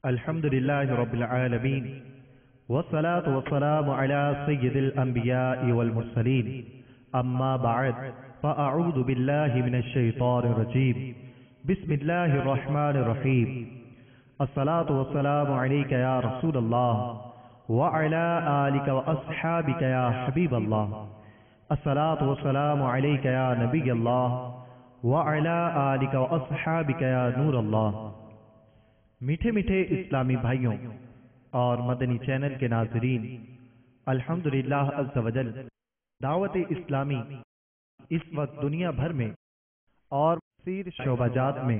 الحمدللہ رب العالمین والصلاة والسلام علی سید الانبیاء والمرسلین اما بعد فاعوذ باللہ من الشیطان الرجیم بسم اللہ الرحمن الرحیم الصلاة والسلام علیک یا رسول اللہ وعلی آلک واصحابک یا حبیب اللہ الصلاة والسلام علیک یا نبی اللہ وعلی آلک واصحابک یا نور اللہ۔ میٹھے میٹھے اسلامی بھائیوں اور مدنی چینل کے ناظرین، الحمدللہ عز وجل دعوت اسلامی اس وقت دنیا بھر میں اور کثیر شعبہ جات میں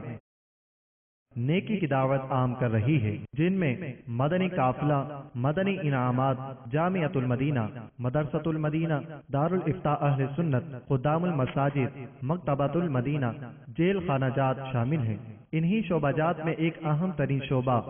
نیکی کی دعوت عام کر رہی ہے، جن میں مدنی قافلہ، مدنی انعامات، جامعۃ المدینہ، مدرسۃ المدینہ، دارالافتاء اہل سنت، خدام المساجد، مکتبۃ المدینہ، جیل خانہ جات شامل ہیں۔ انہی شعبہ جات میں ایک اہم ترین شعبہ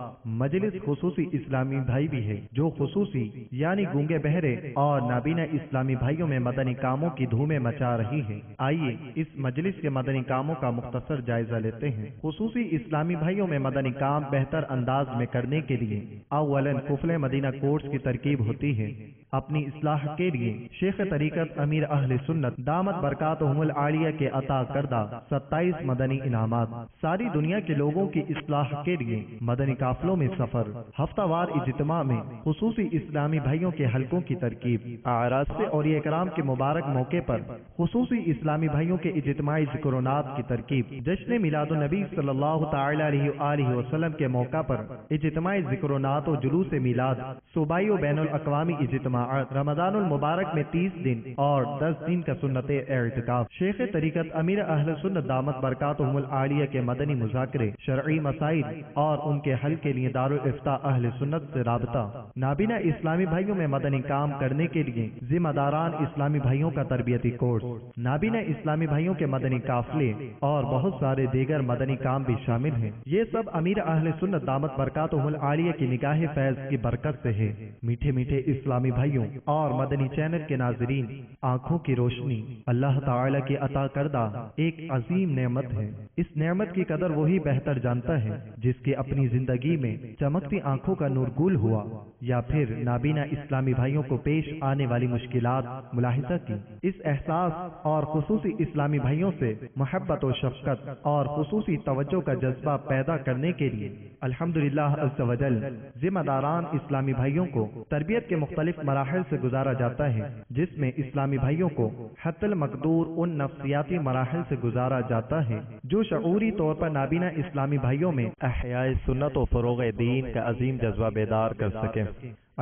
مجلس خصوصی اسلامی بھائی بھی ہے، جو خصوصی یعنی گونگے بہرے اور نابینا اسلامی بھائیوں میں مدنی کاموں کی دھومیں مچا رہی ہے۔ آئیے اس مجلس کے مدنی کاموں کا مختصر جائزہ لیتے ہیں۔ خصوصی اسلامی بھائیوں میں مدنی کام بہتر انداز میں کرنے کے لیے اولاً قفلِ مدینہ کورس کی ترکیب ہوتی ہے۔ اپنی اصلاح کے لیے شیخ طریقت امیر اہل سنت دامت برکاتہم العالیہ کے عطا کردہ 27 مدنی انعامات، ساری دنیا کے لوگوں کی اصلاح کے لیے مدنی قافلوں میں سفر، ہفتہ وار اجتماع میں خصوصی اسلامی بھائیوں کے حلقوں کی ترکیب، اعراض سے اولیاء کرام کے مبارک موقع پر خصوصی اسلامی بھائیوں کے اجتماعی ذکر و نات کی ترکیب، جشن میلاد النبی صلی اللہ تعالی علیہ وآلہ وسلم کے موقع پر اجتماعی ذکر و نات و جلوس میلاد، صوبائی و بین الاقوامی اجتماعات، رمضان المبارک میں 30 دن اور 10 دن کا سنت اعتکاف، شیخ طریقت امیر اہل سنت دامت برکاتہم العالیہ کے مدنی مذاکرے، شرعی مسائل اور ان کے حل کے لیے دارالافتاء اہل سنت سے رابطہ، نابینا اسلامی بھائیوں میں مدنی کام کرنے کے لیے ذمہ داران اسلامی بھائیوں کا تربیتی کورس، نابینا اسلامی بھائیوں کے مدنی قافلے اور بہت سارے دیگر مدنی کام بھی شامل ہیں۔ یہ سب امیر اہل سنت دامت برکاتہم العالیہ کی نگاہ فیض کی برکت سے ہے۔ میٹھے میٹھے اسلامی بھائیوں اور مدنی چینل کے ناظرین، آنکھوں کی روشنی اللہ تعالی کی عطا کردہ ایک عظیم نعمت ہے۔ اس نعمت کی قدر وہی بہتر جانتا ہے جس کی اپنی زندگی میں چمکتی آنکھوں کا نور گل ہوا یا پھر نابینا اسلامی بھائیوں کو پیش آنے والی مشکلات ملاحظہ کی۔ اس احساس اور خصوصی اسلامی بھائیوں سے محبت و شفقت اور خصوصی توجہ کا جذبہ پیدا کرنے کے لیے الحمدللہ عز وجل ذمہ داران اسلامی بھائیوں کو تربیت کے مختلف مراحل سے گزارا جاتا ہے، جس میں اسلامی بھائیوں کو حتی المقدور ان نفسیاتی مراحل سے گزارا جاتا ہے جو شعوری طور پر نابینا اسلامی بھائیوں میں احیاء سنت و فروغ دین کا عظیم جذبہ بیدار کر سکیں۔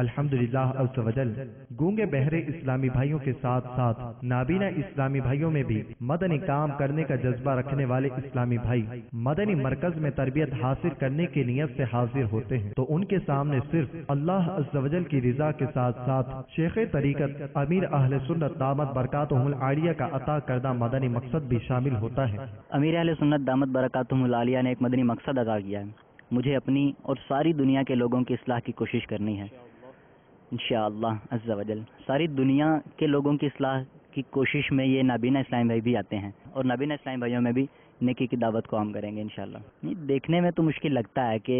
الحمدللہ عز وجل گونگے بہرے اسلامی بھائیوں کے ساتھ ساتھ نابینا اسلامی بھائیوں میں بھی مدنی کام کرنے کا جذبہ رکھنے والے اسلامی بھائی مدنی مرکز میں تربیت حاصل کرنے کی نیت سے حاضر ہوتے ہیں، تو ان کے سامنے صرف اللہ عز وجل کی رضا کے ساتھ ساتھ شیخ طریقت امیر اہل سنت دامت برکاتہم العالیہ کا عطا کردہ مدنی مقصد بھی شامل ہوتا ہے۔ امیر اہل سنت دامت برکاتہم العالیہ نے ایک مدنی مقصد ادا کیا ہے، مجھے اپنی اور ساری دنیا کے لوگوں کی اصلاح کی کوشش کرنی ہے انشاءاللہ عز وجل۔ ساری دنیا کے لوگوں کی اصلاح کی کوشش میں یہ نابینا اسلامی بھائی بھی آتے ہیں اور نابینا اسلامی بھائیوں میں بھی نیکی کی دعوت کو عام کریں گے انشاءاللہ۔ دیکھنے میں تو مشکل لگتا ہے کہ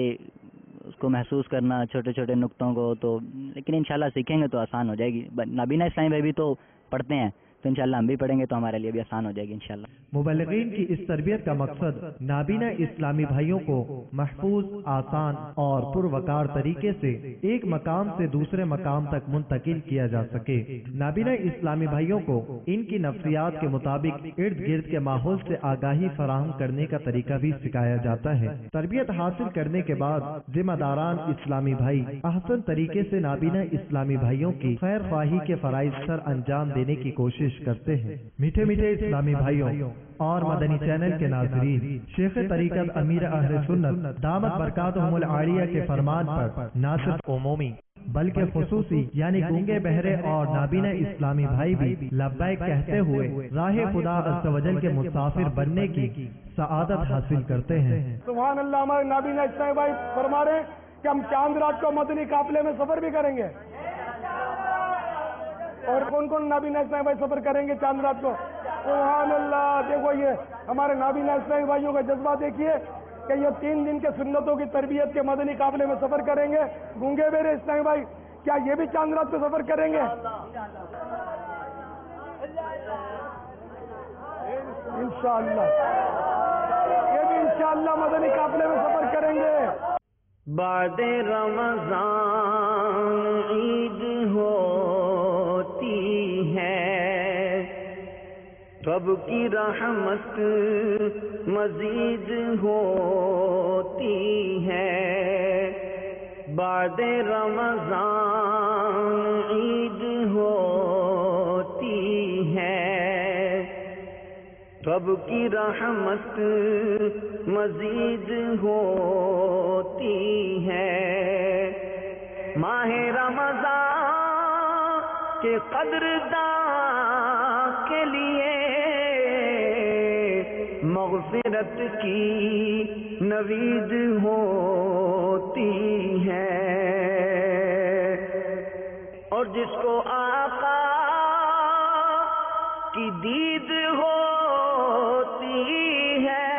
اس کو محسوس کرنا چھوٹے چھوٹے نقطوں کو، تو لیکن انشاءاللہ سیکھیں گے تو آسان ہو جائے گی۔ نابینا اسلامی بھائی بھی تو پڑھتے ہیں، تو انشاءاللہ ہم بھی پڑھیں گے تو ہمارے لیے بھی آسان ہو جائے گی انشاءاللہ۔ مبلغین کی اس تربیت کا مقصد نابینا اسلامی بھائیوں کو محفوظ، آسان اور پروقار طریقے سے ایک مقام سے دوسرے مقام تک منتقل کیا جا سکے۔ نابینا اسلامی بھائیوں کو ان کی نفسیات کے مطابق ارد گرد کے ماحول سے آگاہی فراہم کرنے کا طریقہ بھی سکھایا جاتا ہے۔ تربیت حاصل کرنے کے بعد ذمہ داران اسلامی بھائی احسن طریقے سے نابینا اسلامی بھائیوں کی خیر خواہی کے فرائض سر انجام دینے کی کوشش کرتے ہیں۔ میٹھے میٹھے اسلامی بھائیوں اور مدنی چینل کے ناظرین، شیخ طریقت امیر اہل سنت دامت برکاتہم العالیہ کے فرمان پر نہ صرف عمومی بلکہ خصوصی یعنی گونگے بہرے اور نابینا اسلامی بھائی بھی لبیک کہتے ہوئے راہ خدا عز و جل کے مسافر بننے کی سعادت حاصل کرتے ہیں۔ سبحان اللہ۔ ہمارے نابینا اسلامی بھائی فرما رہے ہیں کہ ہم چاند رات کو مدنی قافلے میں سفر بھی کریں گے۔ اور کون کون نابینا اسلامی بھائی سفر کریں گے چاند رات کو؟ سبحان اللہ۔ دیکھو یہ ہمارے نابینا اسلامی بھائیوں کا جذبہ دیکھیے کہ یہ 3 دن کے سنتوں کی تربیت کے مدنی قافلے میں سفر کریں گے. گونگے میرے اسلامی بھائی کیا یہ بھی چاند رات پہ سفر کریں گے؟ انشاءاللہ یہ بھی انشاءاللہ مدنی قافلے میں سفر کریں گے. بعد رمضان عید ہوتی ہے، رب کی رحمت مزید ہوتی ہے. بعد رمضان عید ہوتی ہے، رب کی رحمت مزید ہوتی ہے. ماہ رمضان کے قدرداں کے لیے مغفرت کی نوید ہوتی ہے، اور جس کو آقا کی دید ہوتی ہے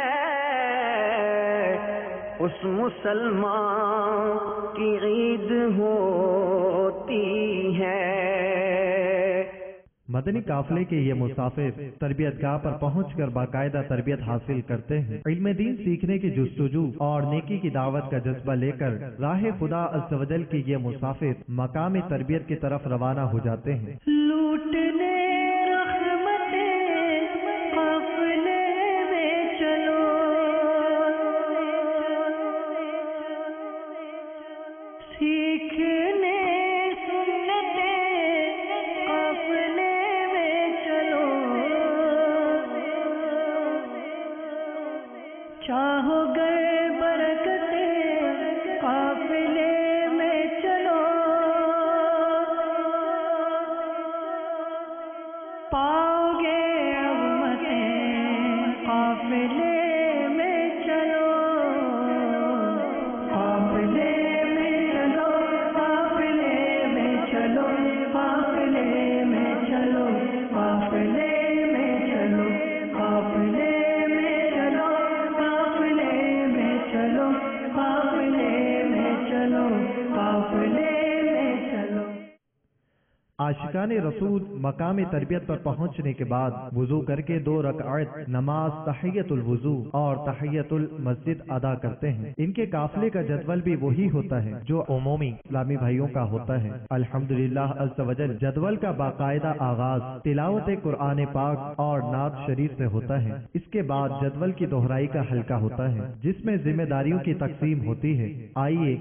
اس مسلمان کی عید ہوتی ہے. مدنی قافلے کے یہ مسافر تربیت گاہ پر پہنچ کر باقاعدہ تربیت حاصل کرتے ہیں. علم دین سیکھنے کی جستجو اور نیکی کی دعوت کا جذبہ لے کر راہ خدا عز و جل کے یہ مسافر مقام تربیت کی طرف روانہ ہو جاتے ہیں. لوٹنے چاہو گئے برکتے قافلے میں چلو، پاؤ گے عظمتیں قافلے میں چلو، قافلے میں چلو، قافلے میں چلو، قافلے میں چلو، قافلے میں چلو، قافلے عاشقان رسول مقام تربیت پر پہنچنے کے بعد وضو کر کے 2 رکعت نماز تحیت الوضو اور تحیت المسجد ادا کرتے ہیں. ان کے قافلے کا جدول بھی وہی ہوتا ہے جو عمومی اسلامی بھائیوں کا ہوتا ہے. الحمدللہ عز و جل جدول کا باقاعدہ آغاز تلاوت قرآن پاک اور نعت شریف سے ہوتا ہے. اس کے بعد جدول کی دہرائی کا حلقہ ہوتا ہے جس میں ذمہ داریوں کی تقسیم ہوتی ہے. آئیے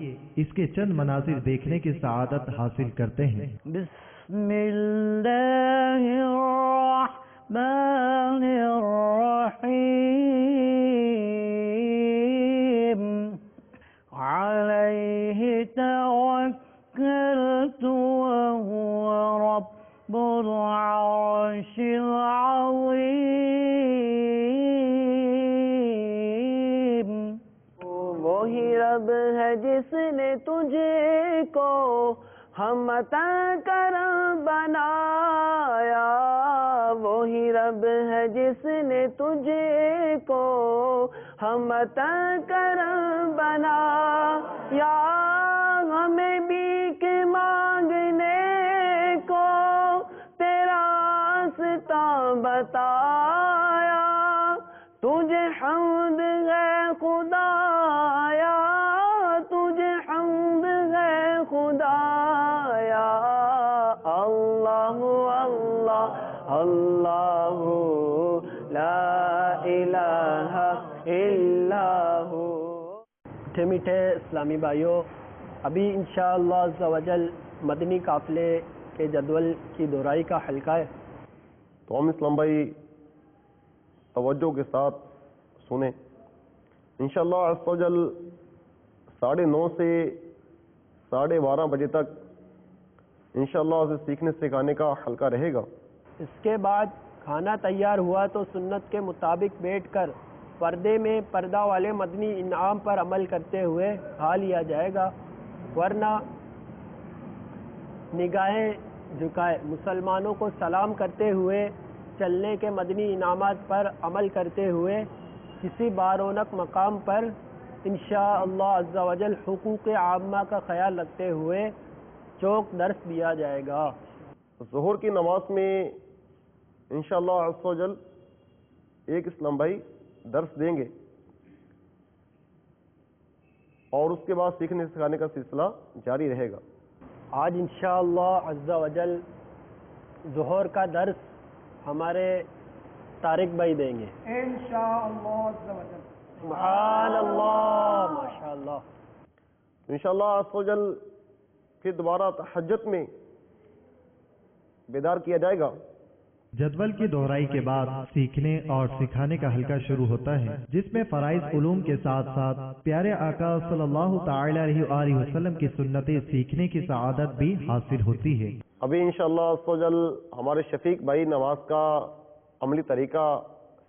اس کے چند مناظر دیکھنے کی سعادت حاصل کرتے ہیں. بسم اللہ الرحمن الرحیم علیہ توکلت وهو رب العرش العظیم. وہی رب ہے جس نے تجھے کو ہم عطا کرم بنایا، وہی رب ہے جس نے تجھے کو ہم عطا کرم بنایا. ہمیں بھیک مانگنے کو تیرا راستہ بتایا، تجھے حمد ہے خدایا، تجھے حمد ہے خدایا. اللہ اللہ اللہ لا الہ الا ہو. میٹھے میٹھے اسلامی بھائیوں، ابھی انشاءاللہ عز و جل مدنی قافلے کے جدول کی دہرائی کا حلقہ ہے. تو ہم اسلام بھائی توجہ کے ساتھ سنیں. انشاءاللہ عز و جل 9:30 سے 12:30 بجے تک انشاءاللہ اسے سیکھنے سکھانے کا حلقہ رہے گا. اس کے بعد کھانا تیار ہوا تو سنت کے مطابق بیٹھ کر پردے میں پردہ والے مدنی انعام پر عمل کرتے ہوئے کھا لیا جائے گا، ورنہ نگاہیں جھکائے مسلمانوں کو سلام کرتے ہوئے چلنے کے مدنی انعامات پر عمل کرتے ہوئے کسی بارونق مقام پر انشاءاللہ عز و جل حقوق عامہ کا خیال رکھتے ہوئے چوک درس دیا جائے گا۔ ظہر کی نماز میں انشاءاللہ عز و جل ایک اسلام بھائی درس دیں گے اور اس کے بعد سیکھنے سکھانے کا سلسلہ جاری رہے گا۔ آج انشاءاللہ عز و جل ظہر کا درس ہمارے طارق بھائی دیں گے انشاءاللہ عز و جل۔ سبحان اللہ، ماشاءاللہ۔ انشاءاللہ عز و جل پھر دوبارہ تہجد میں بیدار کیا جائے گا۔ جدول کی دہرائی کے بعد سیکھنے اور سکھانے کا حلقہ شروع ہوتا ہے، جس میں فرائض علوم کے ساتھ ساتھ پیارے آقا صلی اللہ تعالی علیہ وآلہ وسلم کی سنتیں سیکھنے کی سعادت بھی حاصل ہوتی ہے۔ ابھی انشاءاللہ عز و جل ہمارے شفیق بھائی نماز کا عملی طریقہ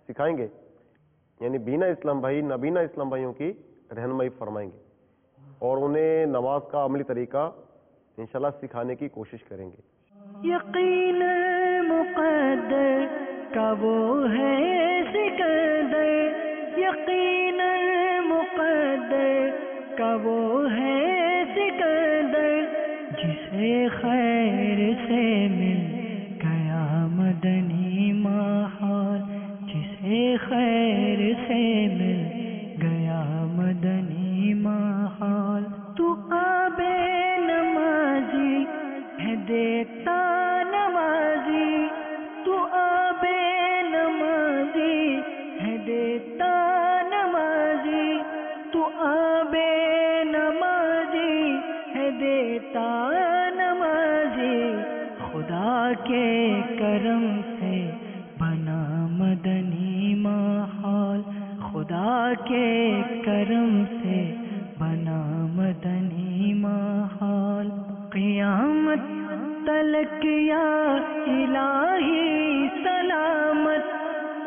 سکھائیں گے، یعنی بینا اسلام بھائی نابینا اسلام بھائیوں کی رہنمائی فرمائیں گے اور انہیں نماز کا عملی طریقہ انشاءاللہ سکھانے کی کوشش کریں گے۔ یقین مقدر کا وہ ہے سکندر، یقین مقدر کا وہ ہے سکندر، جسے خیر سے مل گیا مدنی ماحول، جسے خیر سے مل گیا مدنی ماحول۔ تو آبے نمازی ہے دیکھتا نمازی، تو آبے نمازی ہے دیکھتا نمازی، تو آبے نمازی ہے دیتا نمازی، خدا کے کرم سے بنا مدنی ماحول، خدا کے کرم سے بنا مدنی ماحول۔ قیامت تلک یا الہی سلامت،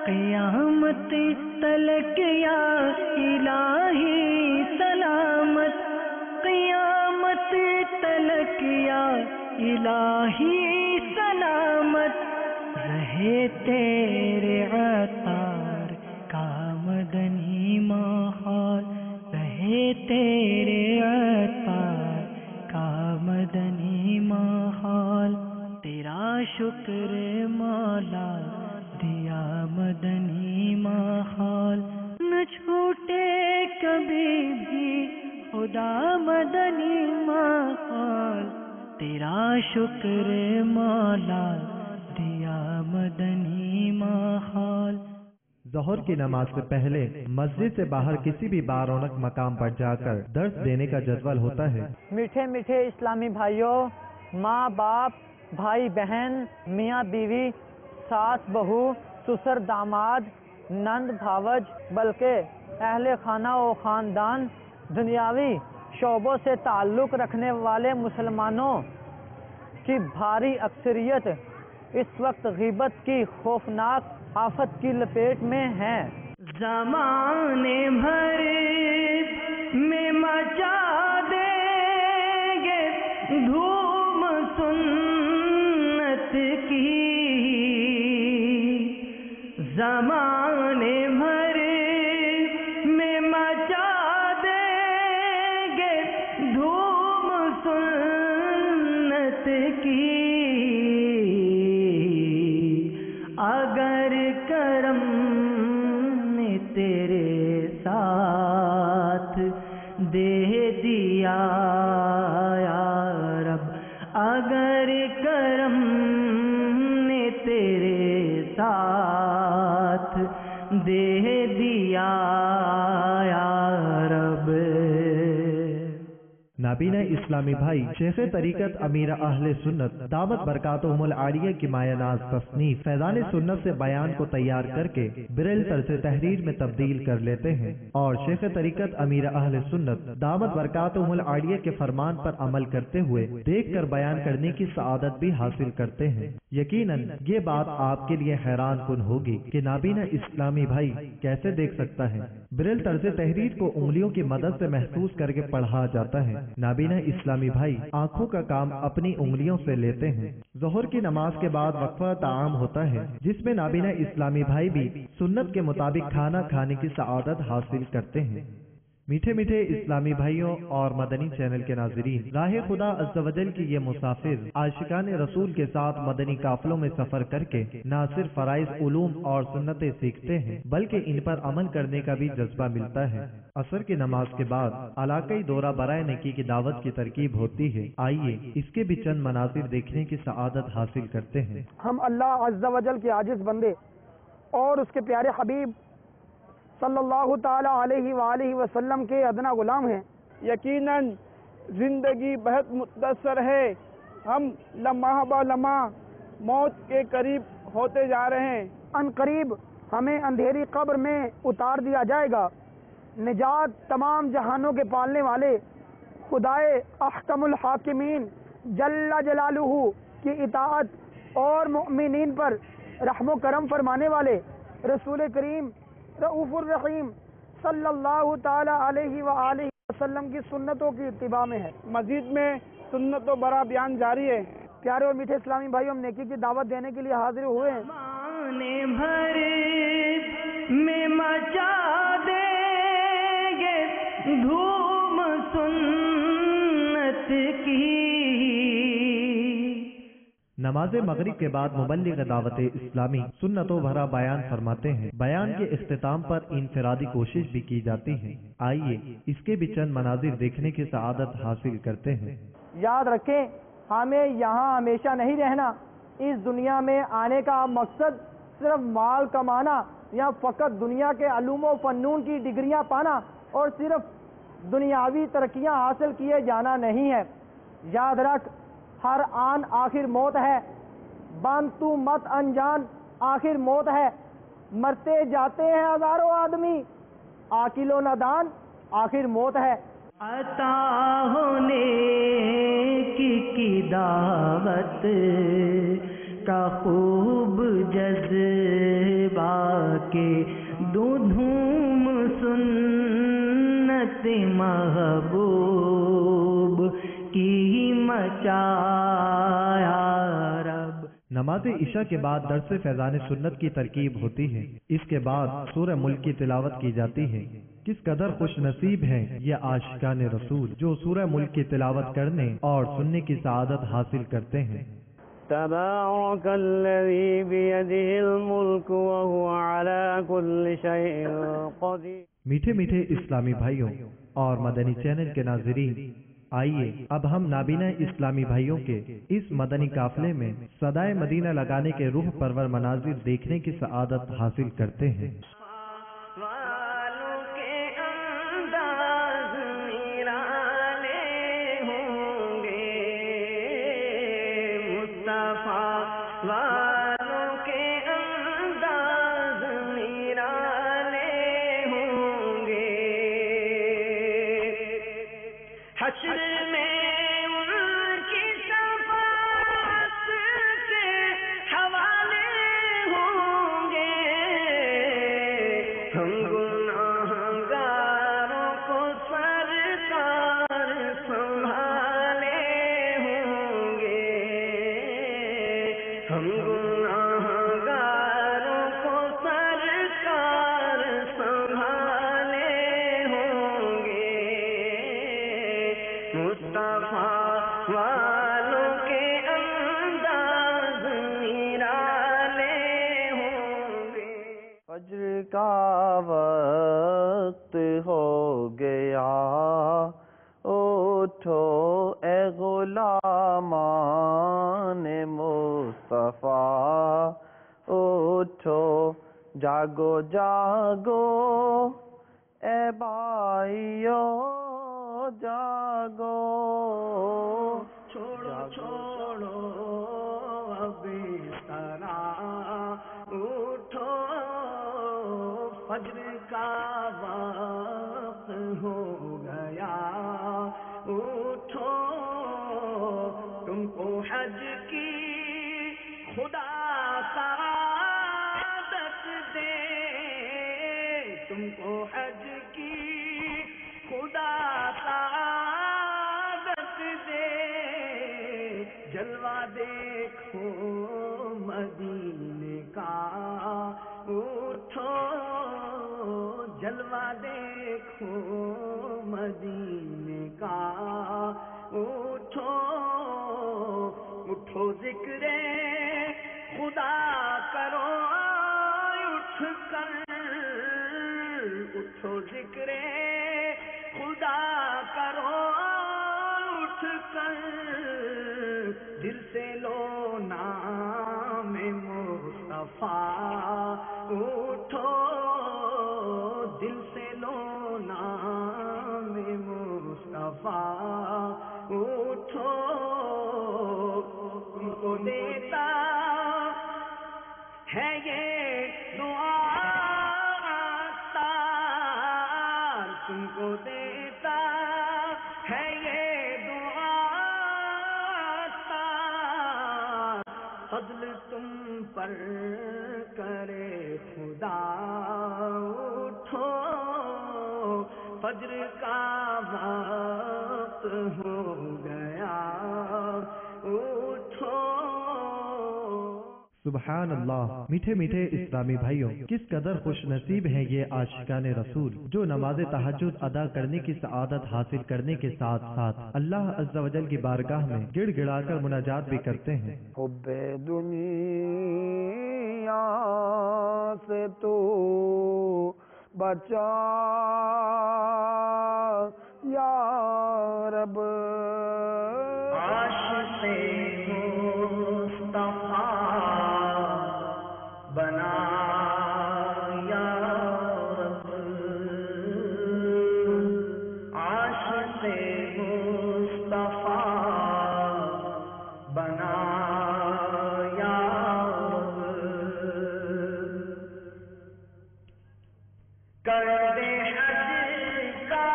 قیامت تلک یا الہی سلامت، قیامت تلک یا الہی سلامت، رہے تیرے عطار کا مدنی ماحول، رہے تیرے عطار کا مدنی ماحول، تیرا شکر مولا دیا مدنی ماحول، نہ چھوٹے کبھی بھی خدا مدنی ماحول، تیرا شکر مولا دیا مدنی ماحول۔ ظہر کی نماز سے پہلے مسجد سے باہر کسی بھی بارونق مقام پر جا کر درس دینے کا جدول ہوتا ہے۔ میٹھے میٹھے اسلامی بھائیوں، ماں باپ، بھائی بہن، میاں بیوی، ساس بہو، سسر داماد، نند بھاوج، بلکہ اہل خانہ و خاندان، دنیاوی شعبوں سے تعلق رکھنے والے مسلمانوں کی بھاری اکثریت اس وقت غیبت کی خوفناک آفت کی لپیٹ میں ہے۔ زمانے بھر میں مچا دیں گے دھوم سنت کی، زمانے بھر میں مچا دیں گے دھوم سنت کی، اگر کرم نے تیرے ساتھ دے دیا یا رب، اگر کرم نے تیرے ساتھ دے دیا یا رب۔ نابینا اسلامی بھائی شیخ طریقت امیر اہل سنت دعوت برکاتہم العالیہ کی مایہ ناز تصنیف فیضان سنت سے بیان کو تیار کر کے بریل طرز تحریر میں تبدیل کر لیتے ہیں اور شیخ طریقت امیر اہل سنت دعوت برکاتہم العالیہ کے فرمان پر عمل کرتے ہوئے دیکھ کر بیان کرنے کی سعادت بھی حاصل کرتے ہیں۔ یقیناً یہ بات آپ کے لیے حیران کن ہوگی کہ نابینا اسلامی بھائی کیسے دیکھ سکتا ہے۔ بریل طرز تحریر کو انگلیوں کی مدد سے محسوس کر کے پڑھا جاتا ہے۔ نابینا اسلامی بھائی آنکھوں کا کام اپنی انگلیوں سے لیتے ہیں۔ ظہر کی نماز کے بعد وقفہ طعام ہوتا ہے جس میں نابینا اسلامی بھائی بھی سنت کے مطابق کھانا کھانے کی سعادت حاصل کرتے ہیں۔ میٹھے میٹھے اسلامی بھائیوں اور مدنی چینل کے ناظرین، راہ خدا عز و جل کی یہ مسافر عاشقان رسول کے ساتھ مدنی قافلوں میں سفر کر کے نہ صرف فرائض، علوم اور سنتیں سیکھتے ہیں بلکہ ان پر عمل کرنے کا بھی جذبہ ملتا ہے۔ عصر کی نماز کے بعد علاقائی دورہ برائے نیکی کی دعوت کی ترکیب ہوتی ہے۔ آئیے اس کے بھی چند مناظر دیکھنے کی سعادت حاصل کرتے ہیں۔ ہم اللہ عز و جل کے عاجز بندے اور اس کے پیارے حبیب صلی اللہ تعالی علیہ وآلہ وسلم کے ادنا غلام ہیں۔ یقیناً زندگی بہت مختصر ہے، ہم لمحہ با لمحہ موت کے قریب ہوتے جا رہے ہیں۔ ان قریب ہمیں اندھیری قبر میں اتار دیا جائے گا۔ نجات تمام جہانوں کے پالنے والے خدائے احکم الحاکمین جل جلالہ کی اطاعت اور مؤمنین پر رحم و کرم فرمانے والے رسول کریم رؤوف الرحیم صلی اللہ تعالی علیہ وآلہ وسلم کی سنتوں کی اتباع میں ہے۔ مزید میں سنت و برا بیان جاری ہے۔ پیارے اور میٹھے اسلامی بھائیوں، ہم نیکی کی دعوت دینے کے لیے حاضر ہوئے ہیں۔ بھر میں مچا دیں گے دھوم سنت کی۔ نماز مغرب کے بعد مبلغ دعوت اسلامی سنتوں بھرا بیان فرماتے ہیں۔ بیان کے اختتام پر انفرادی کوشش بھی کی جاتی ہے۔ آئیے اس کے بھی چند مناظر دیکھنے کی سعادت حاصل کرتے ہیں۔ یاد رکھیں، ہمیں یہاں ہمیشہ نہیں رہنا۔ اس دنیا میں آنے کا مقصد صرف مال کمانا یا فقط دنیا کے علوم و فنون کی ڈگریاں پانا اور صرف دنیاوی ترقیاں حاصل کیے جانا نہیں ہے۔ یاد رکھ، ہر آن آخر موت ہے، بن تو مت انجان آخر موت ہے۔ مرتے جاتے ہیں ہزاروں آدمی، عاقل و نادان آخر موت ہے۔ عطا ہونے کی دعوت کا خوب جذبہ کے دھوم سنت محبوب کی مچایا رب۔ نماز عشاء کے بعد درس فیضان سنت کی ترکیب ہوتی ہے۔ اس کے بعد سورہ ملک کی تلاوت کی جاتی ہے۔ کس قدر خوش نصیب ہیں یہ عاشقان رسول جو سورہ ملک کی تلاوت کرنے اور سننے کی سعادت حاصل کرتے ہیں۔ تبارک الذی بیدہ الملک وہو علی کل شیء قدیر۔ میٹھے میٹھے اسلامی بھائیوں اور مدنی چینل کے ناظرین، آئیے اب ہم نابینا اسلامی بھائیوں کے اس مدنی قافلے میں صدائے مدینہ لگانے کے روح پرور مناظر دیکھنے کی سعادت حاصل کرتے ہیں۔ والوں کے انداز نرالے ہوں گے، مصطفیٰ والوں کے انداز نرالے ہوں گے، حشر میں ان کی شفاعت کے حوالے ہوں گے، ہم گناہگاروں کو سرکار سنبھالے ہوں گے، ہم گناہگاروں کو سرکار سنبھالے ہوں گے، مصطفیٰ والوں کے انداز نرالے ہوں گے۔ فجر کا وقت ہو گیا، اٹھو اے غلامان مصطفیٰ، اٹھو جاگو جاگو اے بھائیو جاگو، چھوڑو اب اس طرح، اٹھو فجر کا وقت ہو گیا، اٹھو تم کو حج کی خدا سعادت دے، تم کو حج کی خدا سعادت دے، جلوہ دیکھو مدینے کا، اٹھو جلوہ دیکھو مدینے کا اٹھو اٹھو ذکر خدا کرو اٹھ کر اٹھو ذکر خدا کرو اٹھ کر دل سے لو نام مصطفیٰ اٹھو دل سے لو نام مصطفیٰ اٹھو تم کو دیتا ہے یہ دعا تار تم کو دیتا ہے یہ دعا تار فضل تم پر کرے خدا اٹھو فجر کا وقت ہو گیا اٹھو. سبحان اللہ. میٹھے میٹھے اسلامی بھائیوں، کس قدر خوش نصیب ہیں یہ عاشقان رسول جو نماز تہجد ادا کرنے کی سعادت حاصل کرنے کے ساتھ ساتھ اللہ عز و جل کی بارگاہ میں گڑ گڑا کر مناجات بھی کرتے ہیں. حب دنیا سے تو بچا یا رب عاشق مصطفیٰ بنا یا رب عاشق مصطفیٰ بنا یا رب کر دے حج کا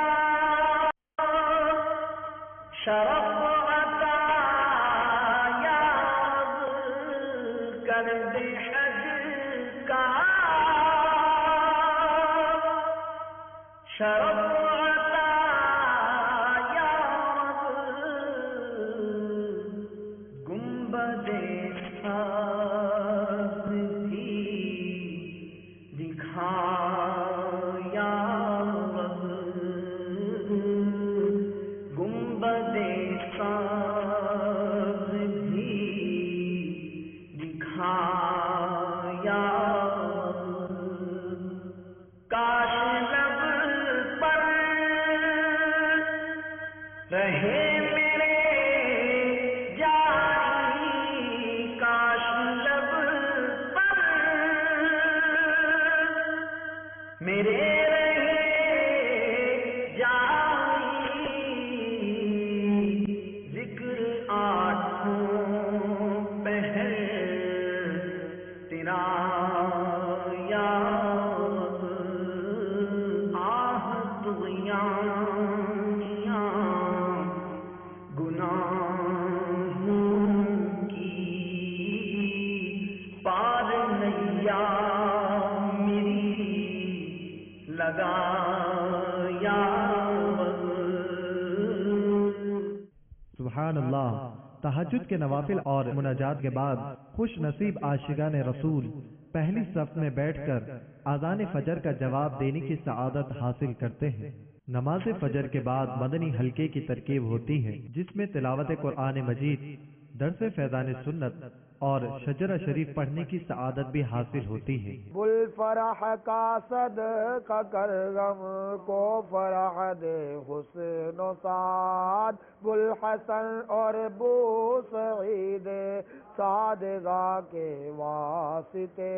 شرف عطا یا رب کر دے حج کا شرف عطا یا رب گنبد سبز بھی دکھا یا رب گنبد سبز بھی دکھا یا رب کاش لب پر رہے میرے جاری کاش لب پر میرے رہے جاری ذکر آٹھوں پہر تیرا یا رب آہ طغیانیاں گناہوں کی پار نیا میری لگا یا رب. سبحان اللہ. تہجد کے نوافل اور مناجات کے بعد خوش نصیب عاشقان رسول پہلی صف میں بیٹھ کر اذان فجر کا جواب دینے کی سعادت حاصل کرتے ہیں. نماز فجر کے بعد مدنی حلقے کی ترکیب ہوتی ہے جس میں تلاوت قرآن مجید، درس فیضان سنت اور شجرہ شریف پڑھنے کی سعادت بھی حاصل ہوتی ہے. بل فرح کا صدقہ کر غم کو فرح دے حسن و سعاد بل حسن اور بو سعید صادقہ کے واسطے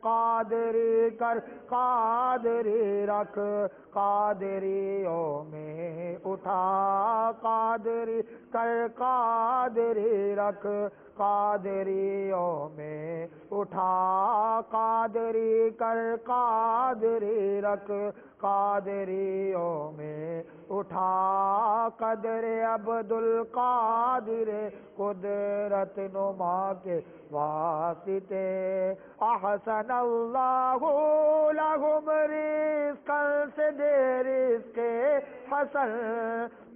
قادری کر قادری رکھ قادریوں میں اٹھا قادری کر قادری رکھ قادریوں میں اٹھا قادری کر قادری رکھ قادریوں میں اٹھا قدر عبد القادر قدرت نما کے واسطے احسن اللہ لہم رزقا سے دے رزق حسن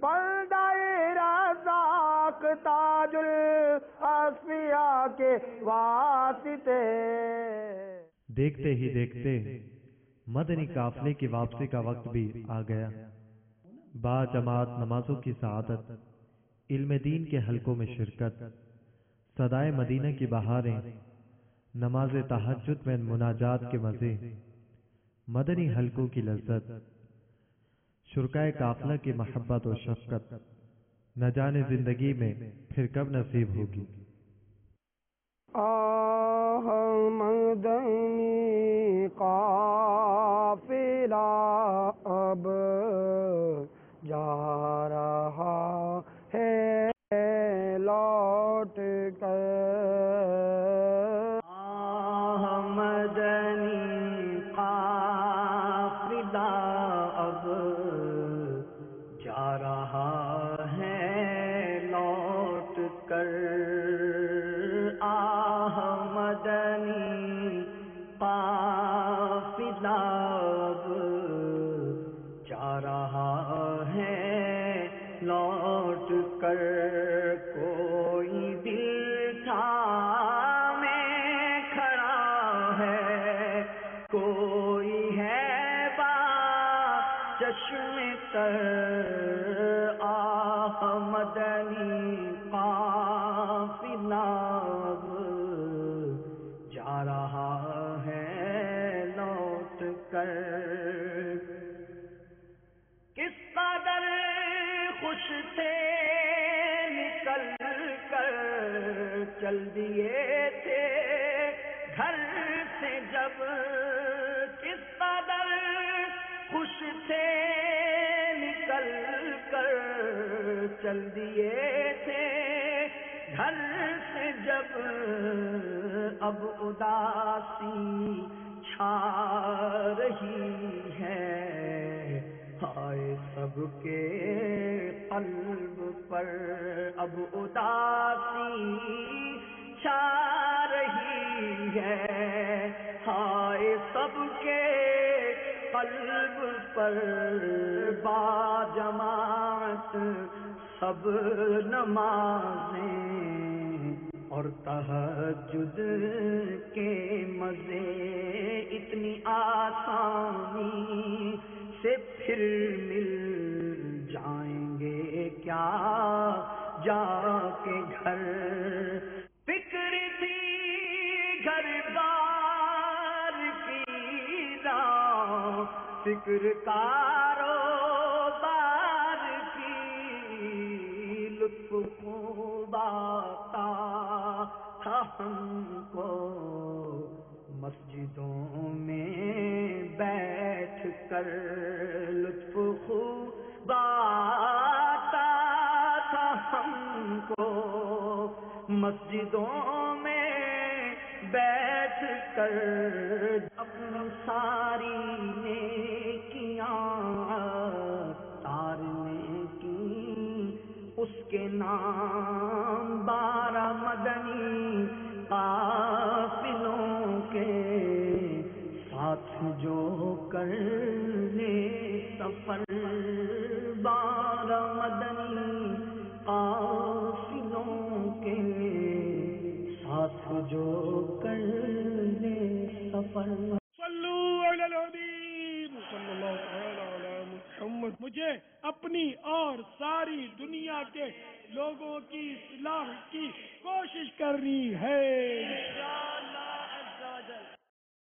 بندۂ رزاق تاج الاصفیاء کے واسطے. دیکھتے ہی دیکھتے مدنی قافلے کی واپسی کا وقت بھی آ گیا. با جماعت نمازوں کی سعادت، علم دین کے حلقوں میں شرکت، صدائے مدینہ کی بہاریں، نماز تہجد میں مناجات کے مزے، مدنی حلقوں کی لذت، شرکائے قافلہ کی محبت و شفقت، نہ جانے زندگی میں پھر کب نصیب ہوگی۔ مدنی قافلہ اب جا رہا ہے لوٹ کر، مدنی قافلہ اب جا رہا ہے لوٹ کر، مدنی قافلہ اب جا رہا ہے لوٹ کر، کوئی دل تھامے کھڑا ہے، کوئی ہے با چشم تر، مدنی قافلہ اب جا رہا ہے لوٹ کر، کس قدر خوش تھے نکل کر چل دیے تھے گھر سے جب، کس قدر خوش تھے نکل کر چل دیے تھے گھر سے جب، اب اداسی چھا رہی ہے، ہائے سب کے قلب پر، اب اداسی چھا رہی ہے، ہائے سب کے قلب پر، با جماعت سب نمازیں اور تہجد کے مزے، اتنی آسانی سے پھر مل جائیں گے کیا جا کے گھر، فکر تھی گھر بار کی راہ، فکر کاروبار کی، لطف خوب آتا تھا ہم کو مسجدوں میں بیٹھ کر، لطف خوب آتا تھا ہم کو مسجدوں میں بیٹھ کر، اپنی ساری نیکیاں تارنے کی اس کے نام، 12 مدنی قافلوں کے ساتھ جو کر لے سفر، 12 مدنی قافلوں کے ساتھ جو کر لے سفر، صلو علی الحبیب صلی اللہ تعالی علی محمد۔ مجھے اپنی اور ساری دنیا کے لوگوں کی اصلاح کی کوشش کرنی ہے۔